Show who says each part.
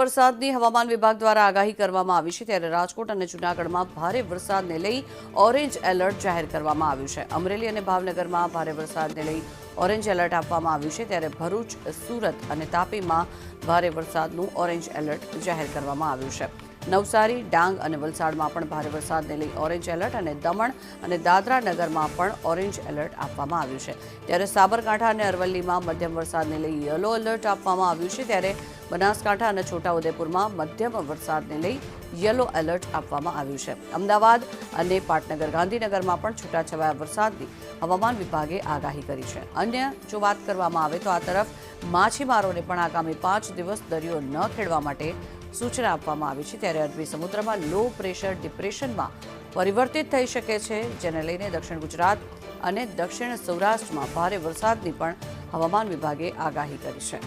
Speaker 1: વરસાદની હવામાન વિભાગ દ્વારા આગાહી કરવામાં આવી છે ત્યારે રાજકોટ અને જૂનાગઢમાં ભારે વરસાદને લઈ ઓરેન્જ એલર્ટ જાહેર કરવામાં આવ્યું છે। અમરેલી અને ભાવનગરમાં ભારે વરસાદને લઈ ઓરેન્જ એલર્ટ આપવામાં આવ્યું છે ત્યારે ભરૂચ, સુરત અને તાપીમાં ભારે વરસાદનું ઓરેન્જ એલર્ટ જાહેર કરવામાં આવ્યું છે। નવસારી, ડાંગ અને વલસાડમાં પણ ભારે વરસાદને લઈ ઓરેન્જ એલર્ટ અને દમણ અને દાદરા નગરમાં પણ ઓરેન્જ એલર્ટ આપવામાં આવ્યું છે ત્યારે સાબરકાંઠા અને અરવલ્લીમાં મધ્યમ વરસાદને લઈ યલો એલર્ટ આપવામાં આવ્યું છે ત્યારે બનાસકાંઠા અને છોટાઉદેપુરમાં મધ્યમ વરસાદને લઈ યલો એલર્ટ આપવામાં આવ્યું છે। અમદાવાદ અને પાટનગર, ગાંધીનગરમાં પણ છૂટાછવાયા વરસાદની હવામાન વિભાગે આગાહી કરી છે। અન્ય જો વાત કરવામાં આવે તો આ તરફ માછીમારોને પણ આગામી 5 દિવસ દરિયો ન ખેડવા માટે સૂચના આપવામાં આવી છે ત્યારે અરબી સમુદ્રમાં લો પ્રેશર ડિપ્રેશનમાં પરિવર્તિત થઈ શકે છે જેને લઈને દક્ષિણ ગુજરાત અને દક્ષિણ સૌરાષ્ટ્રમાં ભારે વરસાદની પણ હવામાન વિભાગે આગાહી કરી છે।